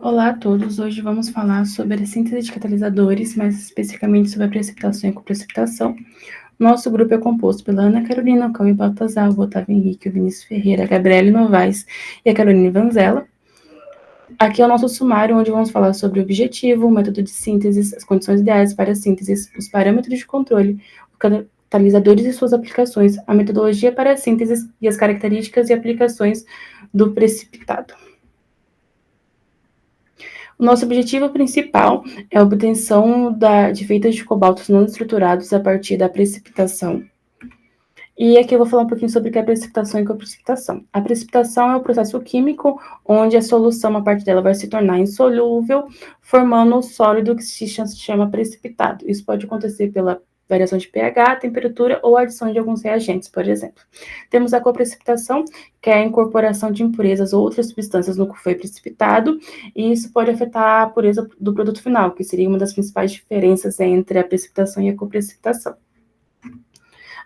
Olá a todos, hoje vamos falar sobre a síntese de catalisadores, mais especificamente sobre a precipitação e coprecipitação. Nosso grupo é composto pela Ana Carolina, o Cauê Baltazar, o Otávio Henrique, o Vinícius Ferreira, a Gabriele Novaes e a Caroline Vanzella. Aqui é o nosso sumário, onde vamos falar sobre o objetivo, o método de síntese, as condições ideais para a síntese, os parâmetros de controle, os catalisadores e suas aplicações, a metodologia para a síntese e as características e aplicações do precipitado. O nosso objetivo principal é a obtenção de feitas de cobaltos não estruturados a partir da precipitação. E aqui eu vou falar um pouquinho sobre o que é precipitação e coprecipitação. A precipitação é o processo químico onde a solução, uma parte dela vai se tornar insolúvel, formando um sólido que se chama precipitado. Isso pode acontecer pela variação de pH, temperatura ou adição de alguns reagentes, por exemplo. Temos a coprecipitação, que é a incorporação de impurezas ou outras substâncias no que foi precipitado, e isso pode afetar a pureza do produto final, que seria uma das principais diferenças entre a precipitação e a coprecipitação.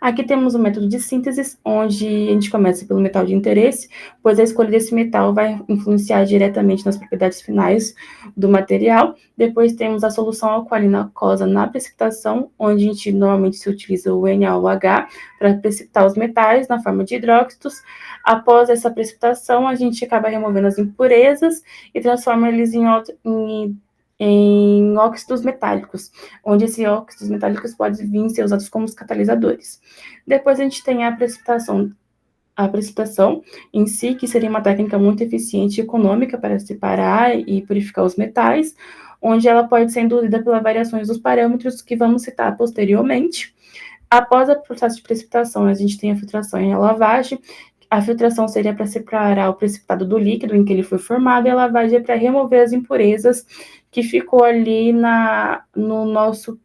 Aqui temos o método de síntese, onde a gente começa pelo metal de interesse, pois a escolha desse metal vai influenciar diretamente nas propriedades finais do material. Depois temos a solução alcalina aquosa na precipitação, onde a gente normalmente se utiliza o NaOH para precipitar os metais na forma de hidróxidos. Após essa precipitação, a gente acaba removendo as impurezas e transforma eles em óxidos metálicos, onde esses óxidos metálicos podem vir ser usados como os catalisadores. Depois a gente tem a precipitação em si, que seria uma técnica muito eficiente e econômica para separar e purificar os metais, onde ela pode ser induzida pelas variações dos parâmetros que vamos citar posteriormente. Após o processo de precipitação, a gente tem a filtração e a lavagem. A filtração seria para separar o precipitado do líquido em que ele foi formado, e a lavagem é para remover as impurezas que ficou ali no nosso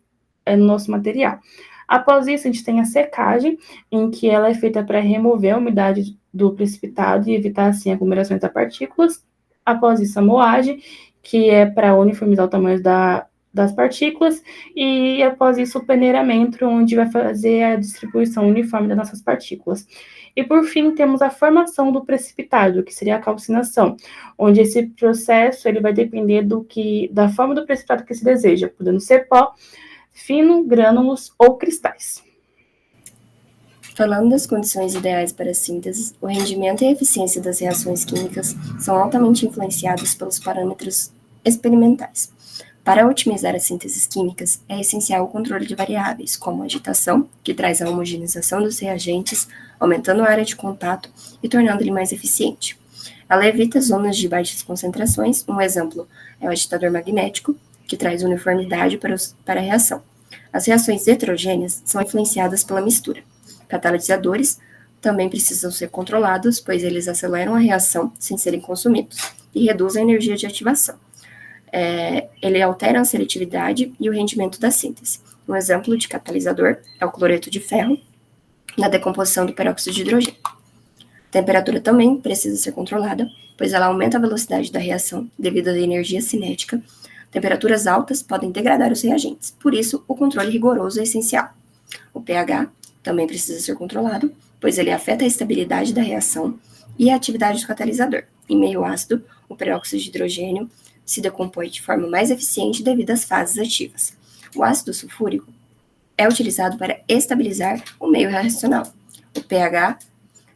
material. Após isso, a gente tem a secagem, em que ela é feita para remover a umidade do precipitado e evitar, assim, aglomerações de partículas. Após isso, a moagem, que é para uniformizar o tamanho das partículas, e após isso o peneiramento, onde vai fazer a distribuição uniforme das nossas partículas. E por fim, temos a formação do precipitado, que seria a calcinação, onde esse processo ele vai depender da forma do precipitado que se deseja, podendo ser pó, fino, grânulos ou cristais. Falando das condições ideais para a síntese, o rendimento e a eficiência das reações químicas são altamente influenciados pelos parâmetros experimentais. Para otimizar as sínteses químicas, é essencial o controle de variáveis, como a agitação, que traz a homogeneização dos reagentes, aumentando a área de contato e tornando ele mais eficiente. Ela evita zonas de baixas concentrações, um exemplo é o agitador magnético, que traz uniformidade para a reação. As reações heterogêneas são influenciadas pela mistura. Catalisadores também precisam ser controlados, pois eles aceleram a reação sem serem consumidos e reduzem a energia de ativação. Ele altera a seletividade e o rendimento da síntese. Um exemplo de catalisador é o cloreto de ferro, na decomposição do peróxido de hidrogênio. A temperatura também precisa ser controlada, pois ela aumenta a velocidade da reação devido à energia cinética. Temperaturas altas podem degradar os reagentes, por isso o controle rigoroso é essencial. O pH também precisa ser controlado, pois ele afeta a estabilidade da reação e a atividade do catalisador. Em meio ácido, o peróxido de hidrogênio se decompõe de forma mais eficiente devido às fases ativas. O ácido sulfúrico é utilizado para estabilizar o meio reacional. O pH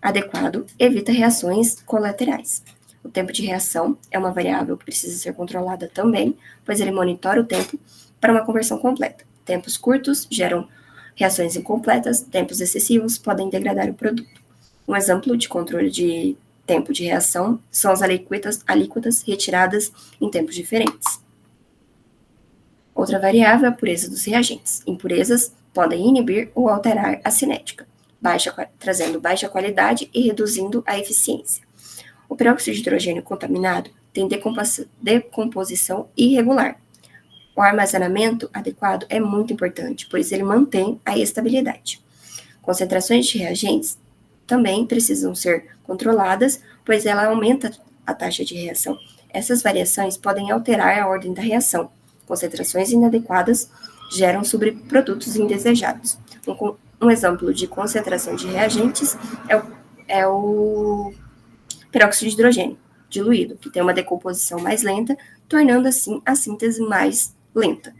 adequado evita reações colaterais. O tempo de reação é uma variável que precisa ser controlada também, pois ele monitora o tempo para uma conversão completa. Tempos curtos geram reações incompletas, tempos excessivos podem degradar o produto. Um exemplo de controle de tempo de reação são as alíquotas retiradas em tempos diferentes. Outra variável é a pureza dos reagentes. Impurezas podem inibir ou alterar a cinética, trazendo baixa qualidade e reduzindo a eficiência. O peróxido de hidrogênio contaminado tem decomposição irregular. O armazenamento adequado é muito importante, pois ele mantém a estabilidade. Concentrações de reagentes também precisam ser controladas, pois ela aumenta a taxa de reação. Essas variações podem alterar a ordem da reação. Concentrações inadequadas geram subprodutos indesejados. Um exemplo de concentração de reagentes é o peróxido de hidrogênio, diluído, que tem uma decomposição mais lenta, tornando assim a síntese mais lenta.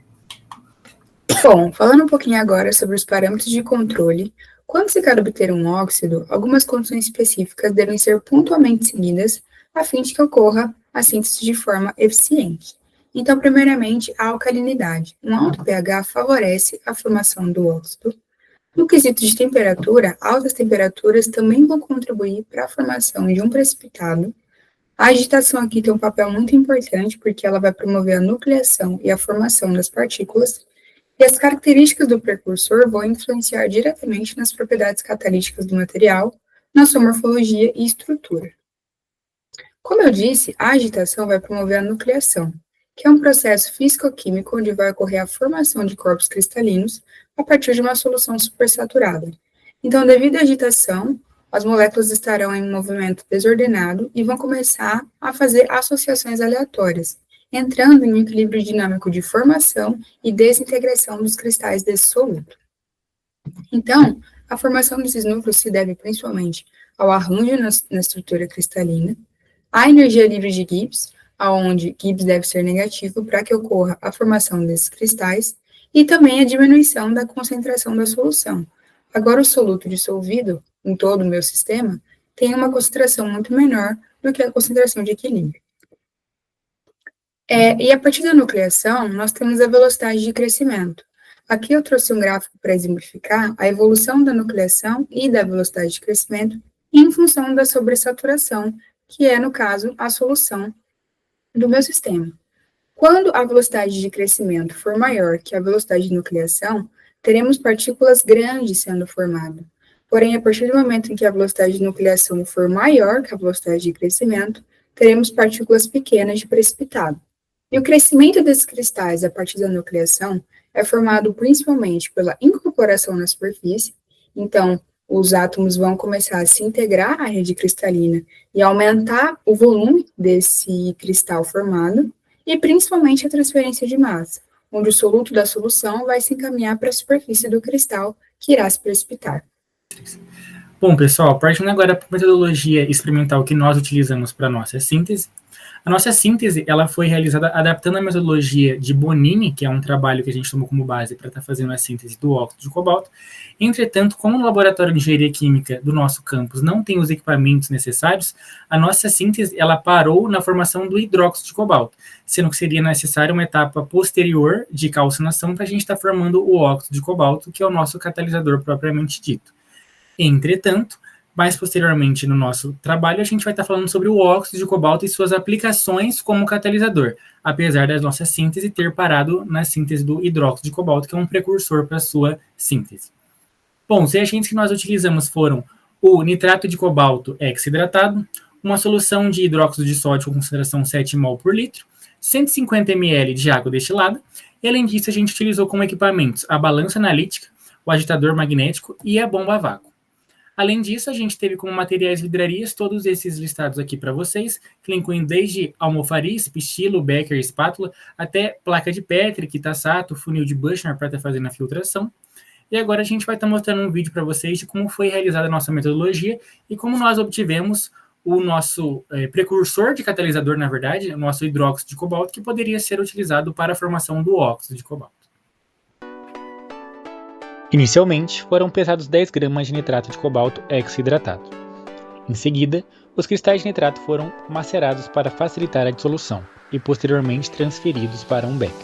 Bom, falando um pouquinho agora sobre os parâmetros de controle, quando se quer obter um óxido, algumas condições específicas devem ser pontualmente seguidas a fim de que ocorra a síntese de forma eficiente. Então, primeiramente, a alcalinidade. Um alto pH favorece a formação do óxido. No quesito de temperatura, altas temperaturas também vão contribuir para a formação de um precipitado. A agitação aqui tem um papel muito importante porque ela vai promover a nucleação e a formação das partículas, e as características do precursor vão influenciar diretamente nas propriedades catalíticas do material, na sua morfologia e estrutura. Como eu disse, a agitação vai promover a nucleação, que é um processo físico-químico onde vai ocorrer a formação de corpos cristalinos a partir de uma solução supersaturada. Então, devido à agitação, as moléculas estarão em movimento desordenado e vão começar a fazer associações aleatórias, entrando em um equilíbrio dinâmico de formação e desintegração dos cristais desse soluto. Então, a formação desses núcleos se deve principalmente ao arranjo na estrutura cristalina, à energia livre de Gibbs, onde Gibbs deve ser negativo para que ocorra a formação desses cristais, e também a diminuição da concentração da solução. Agora, o soluto dissolvido em todo o meu sistema tem uma concentração muito menor do que a concentração de equilíbrio. E a partir da nucleação, nós temos a velocidade de crescimento. Aqui eu trouxe um gráfico para exemplificar a evolução da nucleação e da velocidade de crescimento em função da sobressaturação, que é, no caso, a solução do meu sistema. Quando a velocidade de crescimento for maior que a velocidade de nucleação, teremos partículas grandes sendo formadas. Porém, a partir do momento em que a velocidade de nucleação for maior que a velocidade de crescimento, teremos partículas pequenas de precipitado. E o crescimento desses cristais a partir da nucleação é formado principalmente pela incorporação na superfície, então os átomos vão começar a se integrar à rede cristalina e aumentar o volume desse cristal formado, e principalmente a transferência de massa, onde o soluto da solução vai se encaminhar para a superfície do cristal, que irá se precipitar. Bom, pessoal, partindo agora para a metodologia experimental que nós utilizamos para a nossa síntese. A nossa síntese ela foi realizada adaptando a metodologia de Bonini, que é um trabalho que a gente tomou como base para estar fazendo a síntese do óxido de cobalto. Entretanto, como o laboratório de engenharia química do nosso campus não tem os equipamentos necessários, a nossa síntese ela parou na formação do hidróxido de cobalto, sendo que seria necessária uma etapa posterior de calcinação para a gente estar formando o óxido de cobalto, que é o nosso catalisador propriamente dito. Entretanto, mais posteriormente no nosso trabalho, a gente vai estar falando sobre o óxido de cobalto e suas aplicações como catalisador, apesar da nossa síntese ter parado na síntese do hidróxido de cobalto, que é um precursor para a sua síntese. Bom, os reagentes que nós utilizamos foram o nitrato de cobalto hexidratado, uma solução de hidróxido de sódio com concentração 7 mol por litro, 150 ml de água destilada, e além disso a gente utilizou como equipamentos a balança analítica, o agitador magnético e a bomba a vácuo. Além disso, a gente teve como materiais vidrarias todos esses listados aqui para vocês, que incluem desde almofariz, pistilo, becker, espátula, até placa de Petri, Kitasato, funil de Büchner para estar fazendo a filtração. E agora a gente vai estar mostrando um vídeo para vocês de como foi realizada a nossa metodologia e como nós obtivemos o nosso precursor de catalisador, na verdade, o nosso hidróxido de cobalto, que poderia ser utilizado para a formação do óxido de cobalto. Inicialmente, foram pesados 10 gramas de nitrato de cobalto hexidratado. Em seguida, os cristais de nitrato foram macerados para facilitar a dissolução e posteriormente transferidos para um becker.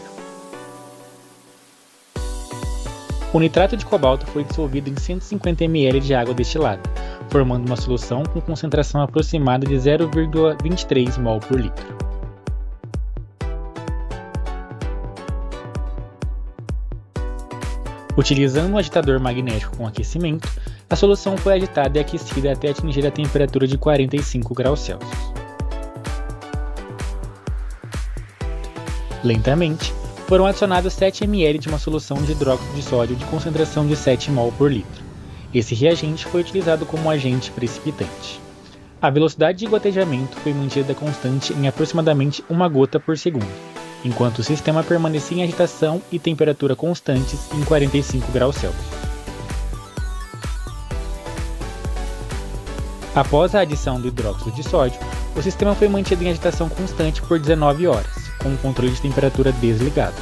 O nitrato de cobalto foi dissolvido em 150 ml de água destilada, formando uma solução com concentração aproximada de 0,23 mol por litro. Utilizando um agitador magnético com aquecimento, a solução foi agitada e aquecida até atingir a temperatura de 45 graus Celsius. Lentamente, foram adicionados 7 ml de uma solução de hidróxido de sódio de concentração de 7 mol por litro. Esse reagente foi utilizado como agente precipitante. A velocidade de gotejamento foi mantida constante em aproximadamente 1 gota por segundo, enquanto o sistema permanecia em agitação e temperatura constantes em 45 graus Celsius. Após a adição do hidróxido de sódio, O sistema foi mantido em agitação constante por 19 horas, com o controle de temperatura desligado.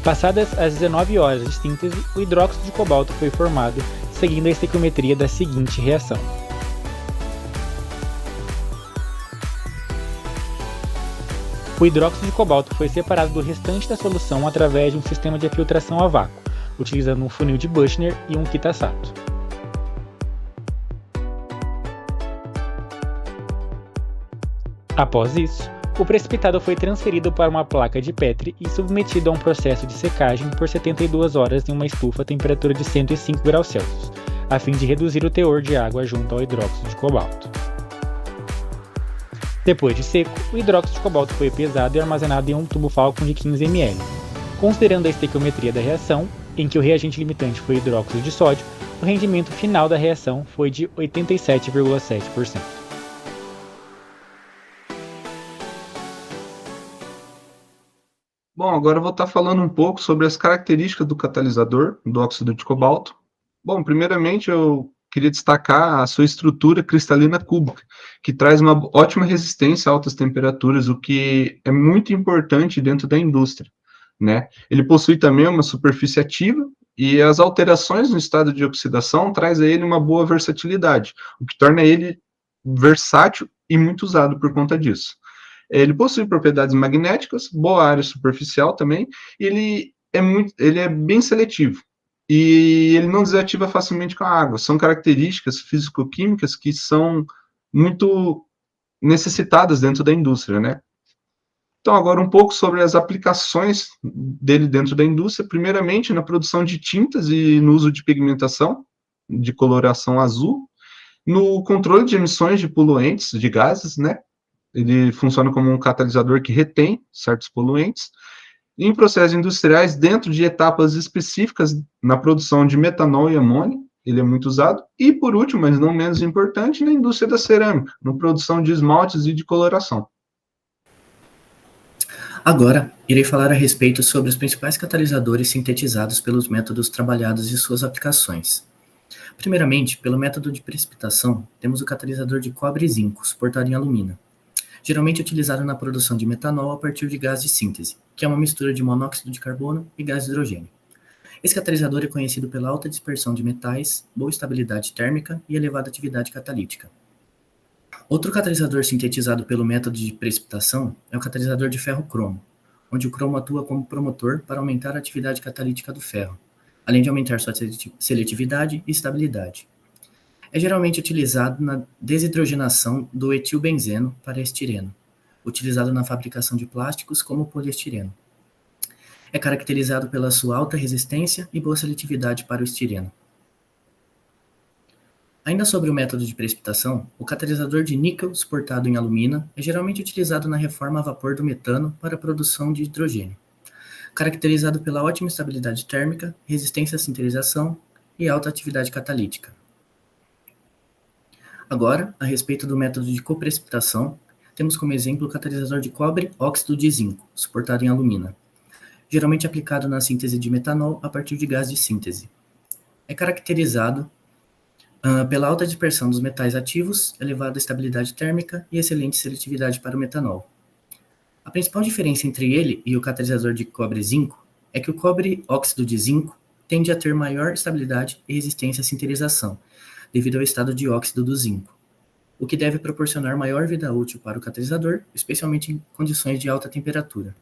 Passadas as 19 horas de síntese, o hidróxido de cobalto foi formado, seguindo a estequiometria da seguinte reação. O hidróxido de cobalto foi separado do restante da solução através de um sistema de filtração a vácuo, utilizando um funil de Buchner e um Kitasato. Após isso, o precipitado foi transferido para uma placa de Petri e submetido a um processo de secagem por 72 horas em uma estufa a temperatura de 105 graus Celsius, a fim de reduzir o teor de água junto ao hidróxido de cobalto. Depois de seco, o hidróxido de cobalto foi pesado e armazenado em um tubo Falcon de 15 ml. Considerando a estequiometria da reação, em que o reagente limitante foi hidróxido de sódio, o rendimento final da reação foi de 87,7%. Bom, agora eu vou estar falando um pouco sobre as características do catalisador do óxido de cobalto. Bom, primeiramente eu queria destacar a sua estrutura cristalina cúbica, que traz uma ótima resistência a altas temperaturas, o que é muito importante dentro da indústria, né? Ele possui também uma superfície ativa e as alterações no estado de oxidação traz a ele uma boa versatilidade, o que torna ele versátil e muito usado por conta disso. Ele possui propriedades magnéticas, boa área superficial também, e ele é bem seletivo. E ele não desativa facilmente com a água. São características físico-químicas que são muito necessitadas dentro da indústria, né? Então, agora um pouco sobre as aplicações dele dentro da indústria. Primeiramente, na produção de tintas e no uso de pigmentação, de coloração azul, no controle de emissões de poluentes, de gases, né? Ele funciona como um catalisador que retém certos poluentes. Em processos industriais, dentro de etapas específicas na produção de metanol e amônia, ele é muito usado. E, por último, mas não menos importante, na indústria da cerâmica, na produção de esmaltes e de coloração. Agora, irei falar a respeito sobre os principais catalisadores sintetizados pelos métodos trabalhados e suas aplicações. Primeiramente, pelo método de precipitação, temos o catalisador de cobre e zinco, suportado em alumina, geralmente utilizado na produção de metanol a partir de gás de síntese, que é uma mistura de monóxido de carbono e gás de hidrogênio. Esse catalisador é conhecido pela alta dispersão de metais, boa estabilidade térmica e elevada atividade catalítica. Outro catalisador sintetizado pelo método de precipitação é o catalisador de ferro-cromo, onde o cromo atua como promotor para aumentar a atividade catalítica do ferro, além de aumentar sua seletividade e estabilidade. É geralmente utilizado na desidrogenação do etilbenzeno para estireno, utilizado na fabricação de plásticos como o poliestireno. É caracterizado pela sua alta resistência e boa seletividade para o estireno. Ainda sobre o método de precipitação, o catalisador de níquel suportado em alumina é geralmente utilizado na reforma a vapor do metano para a produção de hidrogênio, caracterizado pela ótima estabilidade térmica, resistência à sinterização e alta atividade catalítica. Agora, a respeito do método de coprecipitação, temos como exemplo o catalisador de cobre óxido de zinco, suportado em alumina, geralmente aplicado na síntese de metanol a partir de gás de síntese. É caracterizado pela alta dispersão dos metais ativos, elevada estabilidade térmica e excelente seletividade para o metanol. A principal diferença entre ele e o catalisador de cobre-zinco é que o cobre óxido de zinco tende a ter maior estabilidade e resistência à sinterização, devido ao estado de óxido do zinco, o que deve proporcionar maior vida útil para o catalisador, especialmente em condições de alta temperatura.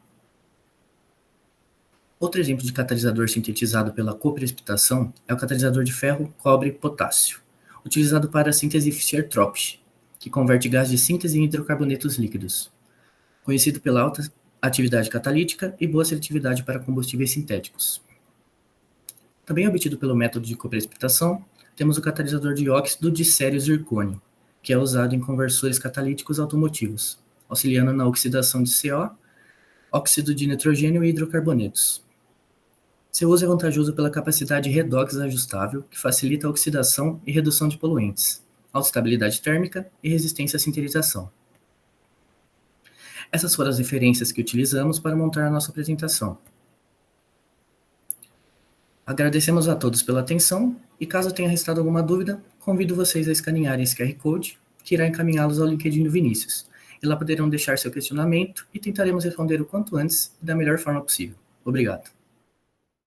Outro exemplo de catalisador sintetizado pela coprecipitação é o catalisador de ferro, cobre e potássio, utilizado para a síntese Fischer-Tropsch, que converte gás de síntese em hidrocarbonetos líquidos, conhecido pela alta atividade catalítica e boa seletividade para combustíveis sintéticos. Também obtido pelo método de coprecipitação, temos o catalisador de óxido de sério-zircônio, que é usado em conversores catalíticos automotivos, auxiliando na oxidação de CO, óxido de nitrogênio e hidrocarbonetos. Seu uso é vantajoso pela capacidade redox ajustável, que facilita a oxidação e redução de poluentes, alta estabilidade térmica e resistência à sinterização. Essas foram as referências que utilizamos para montar a nossa apresentação. Agradecemos a todos pela atenção e caso tenha restado alguma dúvida, convido vocês a escanearem esse QR Code que irá encaminhá-los ao LinkedIn do Vinícius. E lá poderão deixar seu questionamento e tentaremos responder o quanto antes e da melhor forma possível. Obrigado.